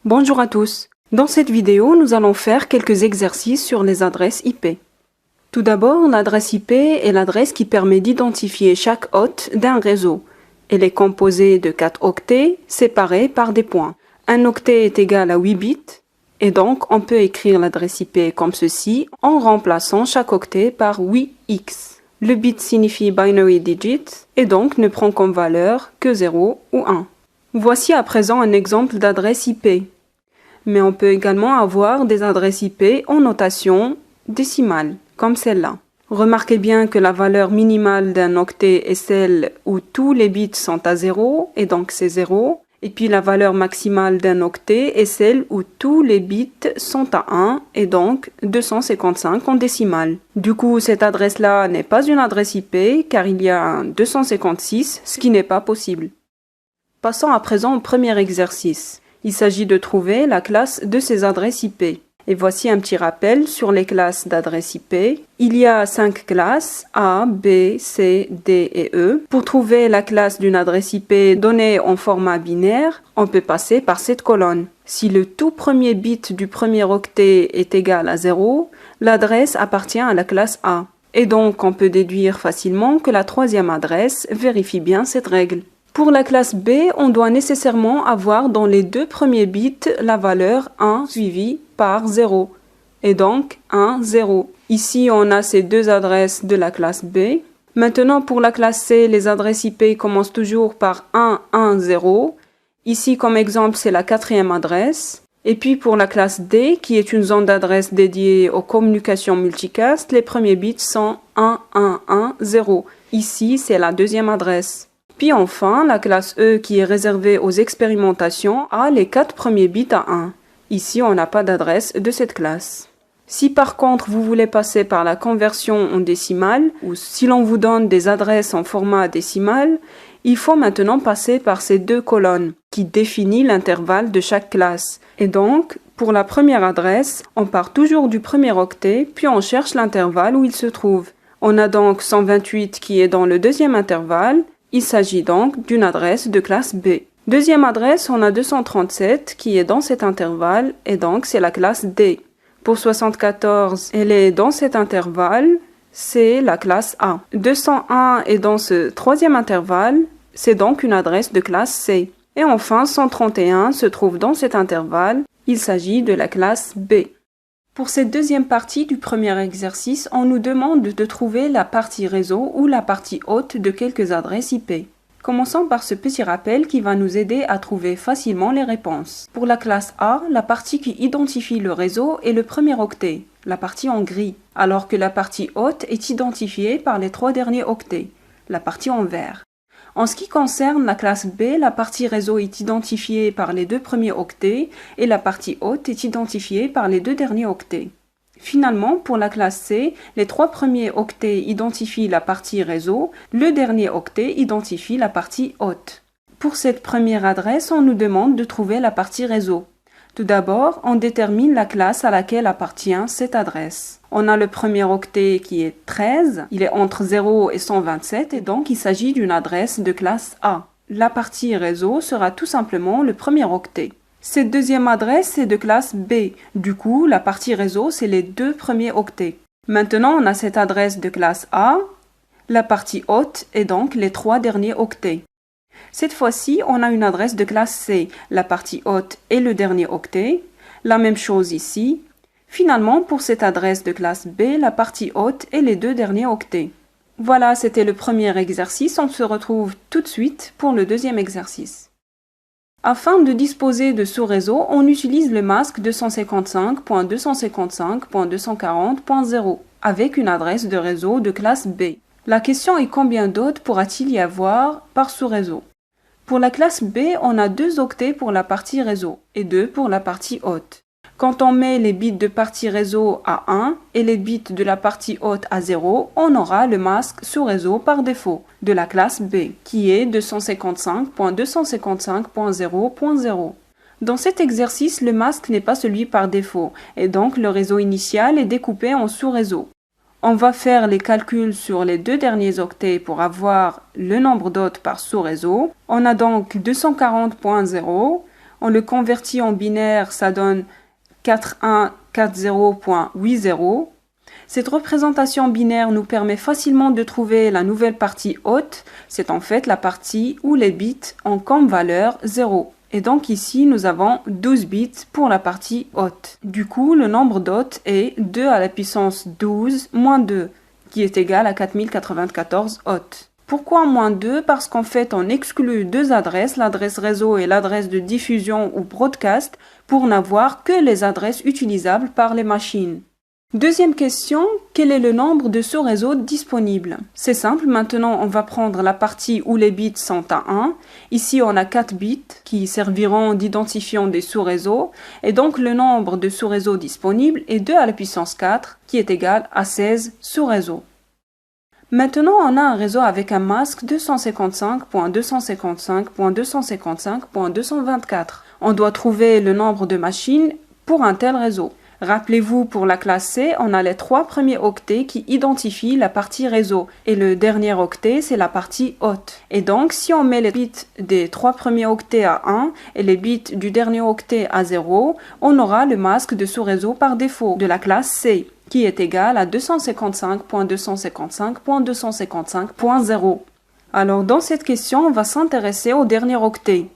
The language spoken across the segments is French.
Bonjour à tous. Dans cette vidéo, nous allons faire quelques exercices sur les adresses IP. Tout d'abord, l'adresse IP est l'adresse qui permet d'identifier chaque hôte d'un réseau. Elle est composée de 4 octets séparés par des points. Un octet est égal à 8 bits et donc on peut écrire l'adresse IP comme ceci en remplaçant chaque octet par 8x. Le bit signifie binary digit et donc ne prend comme valeur que 0 ou 1. Voici à présent un exemple d'adresse IP. Mais on peut également avoir des adresses IP en notation décimale, comme celle-là. Remarquez bien que la valeur minimale d'un octet est celle où tous les bits sont à 0, et donc c'est 0. Et puis la valeur maximale d'un octet est celle où tous les bits sont à 1, et donc 255 en décimale. Du coup, cette adresse-là n'est pas une adresse IP, car il y a un 256, ce qui n'est pas possible. Passons à présent au premier exercice. Il s'agit de trouver la classe de ces adresses IP. Et voici un petit rappel sur les classes d'adresses IP. Il y a 5 classes A, B, C, D et E. Pour trouver la classe d'une adresse IP donnée en format binaire, on peut passer par cette colonne. Si le tout premier bit du premier octet est égal à 0, l'adresse appartient à la classe A. Et donc on peut déduire facilement que la troisième adresse vérifie bien cette règle. Pour la classe B, on doit nécessairement avoir dans les deux premiers bits la valeur 1 suivie par 0. Et donc 1, 0. Ici, on a ces deux adresses de la classe B. Maintenant, pour la classe C, les adresses IP commencent toujours par 1, 1, 0. Ici, comme exemple, c'est la quatrième adresse. Et puis pour la classe D, qui est une zone d'adresse dédiée aux communications multicast, les premiers bits sont 1, 1, 1, 0. Ici, c'est la deuxième adresse. Puis enfin, la classe E qui est réservée aux expérimentations a les 4 premiers bits à 1. Ici, on n'a pas d'adresse de cette classe. Si par contre vous voulez passer par la conversion en décimale, ou si l'on vous donne des adresses en format décimal, il faut maintenant passer par ces deux colonnes qui définissent l'intervalle de chaque classe. Et donc, pour la première adresse, on part toujours du premier octet, puis on cherche l'intervalle où il se trouve. On a donc 128 qui est dans le deuxième intervalle. Il s'agit donc d'une adresse de classe B. Deuxième adresse, on a 237 qui est dans cet intervalle et donc c'est la classe D. Pour 74, elle est dans cet intervalle, c'est la classe A. 201 est dans ce troisième intervalle, c'est donc une adresse de classe C. Et enfin, 131 se trouve dans cet intervalle, il s'agit de la classe B. Pour cette deuxième partie du premier exercice, on nous demande de trouver la partie réseau ou la partie hôte de quelques adresses IP. Commençons par ce petit rappel qui va nous aider à trouver facilement les réponses. Pour la classe A, la partie qui identifie le réseau est le premier octet, la partie en gris, alors que la partie hôte est identifiée par les 3 derniers octets, la partie en vert. En ce qui concerne la classe B, la partie réseau est identifiée par les 2 premiers octets et la partie hôte est identifiée par les 2 derniers octets. Finalement, pour la classe C, les 3 premiers octets identifient la partie réseau, le dernier octet identifie la partie hôte. Pour cette première adresse, on nous demande de trouver la partie réseau. Tout d'abord, on détermine la classe à laquelle appartient cette adresse. On a le premier octet qui est 13, il est entre 0 et 127 et donc il s'agit d'une adresse de classe A. La partie réseau sera tout simplement le premier octet. Cette deuxième adresse est de classe B, du coup la partie réseau c'est les 2 premiers octets. Maintenant on a cette adresse de classe A, la partie hôte est donc les 3 derniers octets. Cette fois-ci, on a une adresse de classe C, la partie hôte et le dernier octet. La même chose ici. Finalement, pour cette adresse de classe B, la partie hôte et les 2 derniers octets. Voilà, c'était le premier exercice. On se retrouve tout de suite pour le deuxième exercice. Afin de disposer de sous-réseau, on utilise le masque 255.255.240.0 avec une adresse de réseau de classe B. La question est combien d'hôtes pourra-t-il y avoir par sous-réseau? Pour la classe B, on a 2 octets pour la partie réseau et 2 pour la partie hôte. Quand on met les bits de partie réseau à 1 et les bits de la partie hôte à 0, on aura le masque sous-réseau par défaut de la classe B, qui est 255.255.0.0. Dans cet exercice, le masque n'est pas celui par défaut, et donc le réseau initial est découpé en sous-réseaux. On va faire les calculs sur les 2 derniers octets pour avoir le nombre d'hôtes par sous-réseau. On a donc 240.0 On le convertit en binaire, ça donne 4140.80. Cette représentation binaire nous permet facilement de trouver la nouvelle partie haute. C'est en fait la partie où les bits ont comme valeur 0. Et donc ici, nous avons 12 bits pour la partie haute. Du coup, le nombre d'hôtes est 2 à la puissance 12 moins 2, qui est égal à 4094 hôtes. Pourquoi moins 2? Parce qu'en fait, on exclut deux adresses, l'adresse réseau et l'adresse de diffusion ou broadcast, pour n'avoir que les adresses utilisables par les machines. Deuxième question, quel est le nombre de sous-réseaux disponibles? C'est simple, maintenant on va prendre la partie où les bits sont à 1. Ici on a 4 bits qui serviront d'identifiant des sous-réseaux et donc le nombre de sous-réseaux disponibles est 2 à la puissance 4 qui est égal à 16 sous-réseaux. Maintenant on a un réseau avec un masque 255.255.255.224. On doit trouver le nombre de machines pour un tel réseau. Rappelez-vous, pour la classe C, on a les 3 premiers octets qui identifient la partie réseau et le dernier octet, c'est la partie haute. Et donc, si on met les bits des 3 premiers octets à 1 et les bits du dernier octet à 0, on aura le masque de sous-réseau par défaut de la classe C, qui est égal à 255.255.255.0. Alors, dans cette question, on va s'intéresser au dernier octet.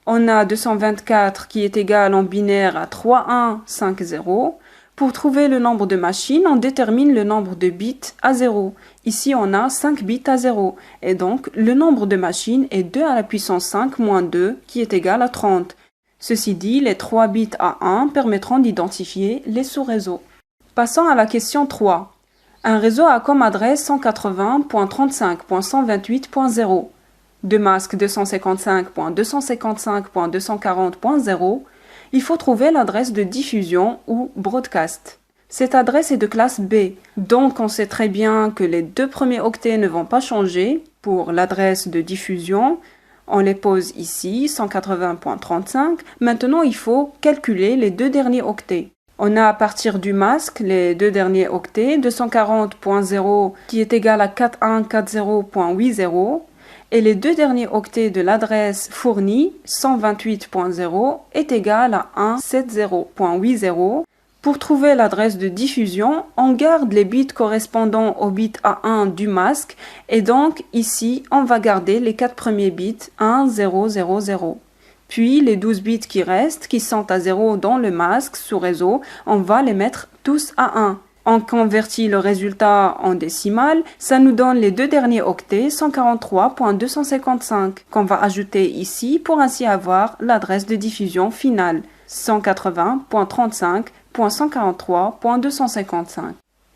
On a 224 qui est égal en binaire à 3150. Pour trouver le nombre de machines, on détermine le nombre de bits à 0. Ici, on a 5 bits à 0. Et donc, le nombre de machines est 2 à la puissance 5 moins 2 qui est égal à 30. Ceci dit, les 3 bits à 1 permettront d'identifier les sous-réseaux. Passons à la question 3. Un réseau a comme adresse 180.35.128.0. De masque 255.255.240.0, il faut trouver l'adresse de diffusion ou broadcast. Cette adresse est de classe B, donc on sait très bien que les 2 premiers octets ne vont pas changer. Pour l'adresse de diffusion, on les pose ici, 180.35. Maintenant, il faut calculer les 2 derniers octets. On a à partir du masque les 2 derniers octets, 240.0 qui est égal à 4140.80. Et les 2 derniers octets de l'adresse fournie, 128.0, est égal à 170.80. Pour trouver l'adresse de diffusion, on garde les bits correspondant au bit A1 du masque et donc ici, on va garder les 4 premiers bits 1, 0, 0, 0. Puis les 12 bits qui restent, qui sont à 0 dans le masque sous réseau, on va les mettre tous à 1. On convertit le résultat en décimale, ça nous donne les 2 derniers octets, 143.255, qu'on va ajouter ici pour ainsi avoir l'adresse de diffusion finale, 180.35.143.255.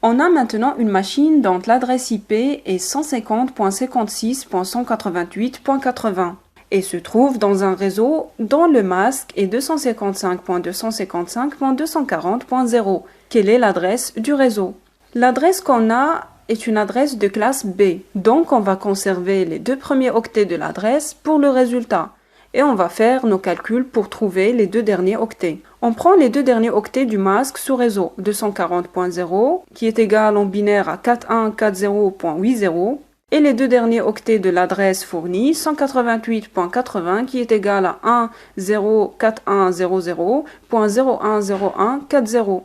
On a maintenant une machine dont l'adresse IP est 150.56.188.80 et se trouve dans un réseau dont le masque est 255.255.240.0. Quelle est l'adresse du réseau? L'adresse qu'on a est une adresse de classe B, donc on va conserver les 2 premiers octets de l'adresse pour le résultat. Et on va faire nos calculs pour trouver les 2 derniers octets. On prend les 2 derniers octets du masque sous réseau, 240.0, qui est égal en binaire à 4140.80, et les 2 derniers octets de l'adresse fournie, 188.80, qui est égal à 104100.010140.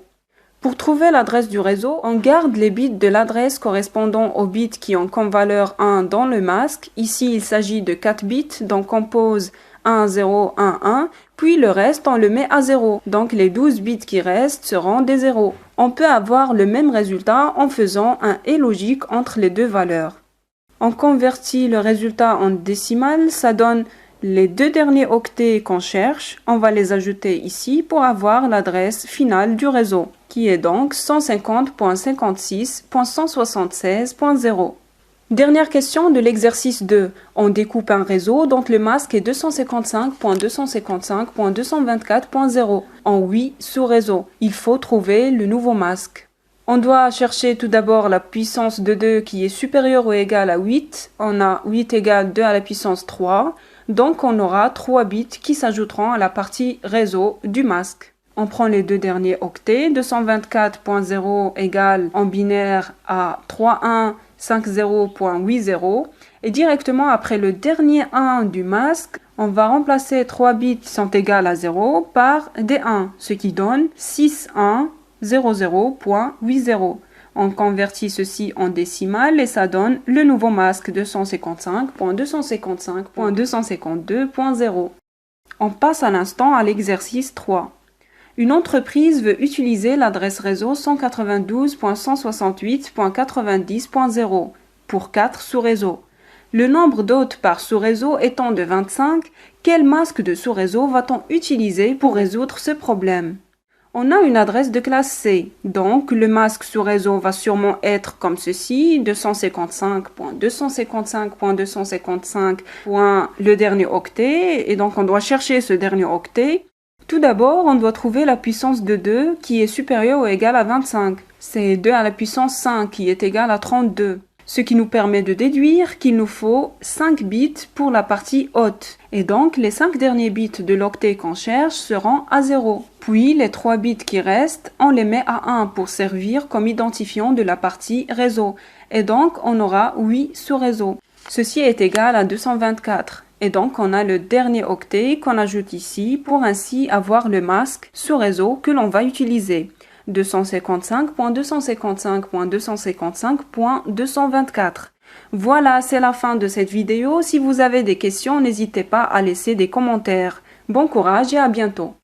Pour trouver l'adresse du réseau, on garde les bits de l'adresse correspondant aux bits qui ont comme valeur 1 dans le masque. Ici, il s'agit de 4 bits, donc on pose 1, 0, 1, 1, puis le reste, on le met à 0. Donc les 12 bits qui restent seront des 0. On peut avoir le même résultat en faisant un et logique entre les 2 valeurs. On convertit le résultat en décimale, ça donne les 2 derniers octets qu'on cherche. On va les ajouter ici pour avoir l'adresse finale du réseau, qui est donc 150.56.176.0. Dernière question de l'exercice 2. On découpe un réseau dont le masque est 255.255.224.0 en 8 sous-réseaux. Il faut trouver le nouveau masque. On doit chercher tout d'abord la puissance de 2 qui est supérieure ou égale à 8. On a 8 égale 2 à la puissance 3. Donc on aura 3 bits qui s'ajouteront à la partie réseau du masque. On prend les 2 derniers octets. 224.0 égale en binaire à 3150.80. Et directement après le dernier 1 du masque, On va remplacer 3 bits qui sont égales à 0 par des 1, ce qui donne 6100.80. On convertit ceci en décimales et ça donne le nouveau masque 255.255.252.0. On passe à l'instant à l'exercice 3. Une entreprise veut utiliser l'adresse réseau 192.168.90.0 pour 4 sous-réseaux. Le nombre d'hôtes par sous-réseau étant de 25, quel masque de sous-réseau va-t-on utiliser pour résoudre ce problème? On a une adresse de classe C, donc le masque sous-réseau va sûrement être comme ceci, 255.255.255. Le dernier octet, et donc on doit chercher ce dernier octet. Tout d'abord, on doit trouver la puissance de 2 qui est supérieure ou égale à 25. C'est 2 à la puissance 5 qui est égale à 32. Ce qui nous permet de déduire qu'il nous faut 5 bits pour la partie haute. Et donc, les 5 derniers bits de l'octet qu'on cherche seront à 0. Puis, les 3 bits qui restent, on les met à 1 pour servir comme identifiant de la partie réseau. Et donc, on aura 8 sous-réseaux. Ceci est égal à 224. Et donc, on a le dernier octet qu'on ajoute ici pour ainsi avoir le masque sous-réseau que l'on va utiliser. 255.255.255.224. Voilà, c'est la fin de cette vidéo. Si vous avez des questions, n'hésitez pas à laisser des commentaires. Bon courage et à bientôt.